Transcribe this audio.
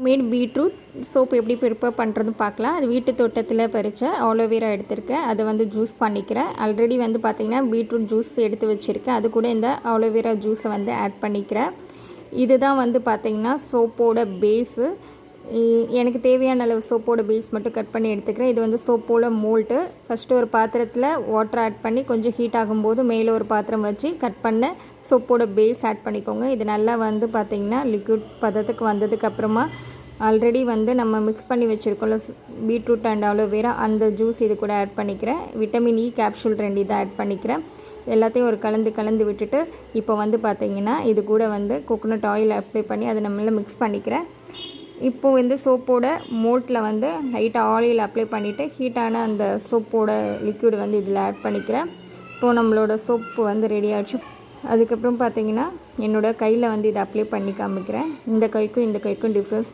Mat beetroot soap எப்படி prepare பண்ணுறதுன்னு பார்க்கலாம். அது வீட்டு தோட்டத்தில் பறித்த ஆலோவேரா எடுத்திருக்கேன். அதை வந்து ஜூஸ் பண்ணிக்கிறேன். ஆல்ரெடி வந்து பார்த்திங்கன்னா பீட்ரூட் ஜூஸ் எடுத்து வச்சுருக்கேன். அது கூட இந்த ஆலோவேரா ஜூஸை வந்து ஆட் பண்ணிக்கிறேன். இதுதான் வந்து பார்த்திங்கன்னா சோப்போட பேஸு. எனக்கு தேவையான அளவு சோப்போட பேஸ் மட்டும் கட் பண்ணி எடுத்துக்கிறேன். இது வந்து சோப்போட மோல்ட்டு. ஃபஸ்ட்டு ஒரு பாத்திரத்தில் வாட்டர் ஆட் பண்ணி கொஞ்சம் ஹீட் ஆகும்போது மேலே ஒரு பாத்திரம் வச்சு கட் பண்ண சோப்போட பேஸ் ஆட் பண்ணிக்கோங்க. இது நல்லா வந்து பார்த்திங்கன்னா லிக்விட் பதத்துக்கு வந்ததுக்கப்புறமா ஆல்ரெடி வந்து நம்ம மிக்ஸ் பண்ணி வச்சுருக்கோம்ல பீட்ரூட் அண்ட் ஆலோவேரா, அந்த ஜூஸ் இது கூட ஆட் பண்ணிக்கிறேன். விட்டமின் இ கேப்சூல் 2 இதை ஆட் பண்ணிக்கிறேன். எல்லாத்தையும் ஒரு கலந்து விட்டுட்டு இப்போ வந்து பார்த்திங்கன்னா இது கூட வந்து கோகோனட் ஆயில் அப்ளை பண்ணி அதை நம்மள மிக்ஸ் பண்ணிக்கிறேன். இப்போது வந்து சோப்போட மோல்ட்டில் வந்து லைட்டாக ஆயில் அப்ளை பண்ணிவிட்டு ஹீட்டான அந்த சோப்போட லிக்விட் வந்து இதில் ஆட் பண்ணிக்கிறேன். இப்போது நம்மளோட சோப்பு வந்து ரெடி ஆகிடுச்சு. அதுக்கப்புறம் பார்த்திங்கன்னா என்னோடய கையில் வந்து இதை அப்ளை பண்ணி காமிக்கிறேன். இந்த கைக்கும் இந்த கைக்கும் டிஃப்ரென்ஸ்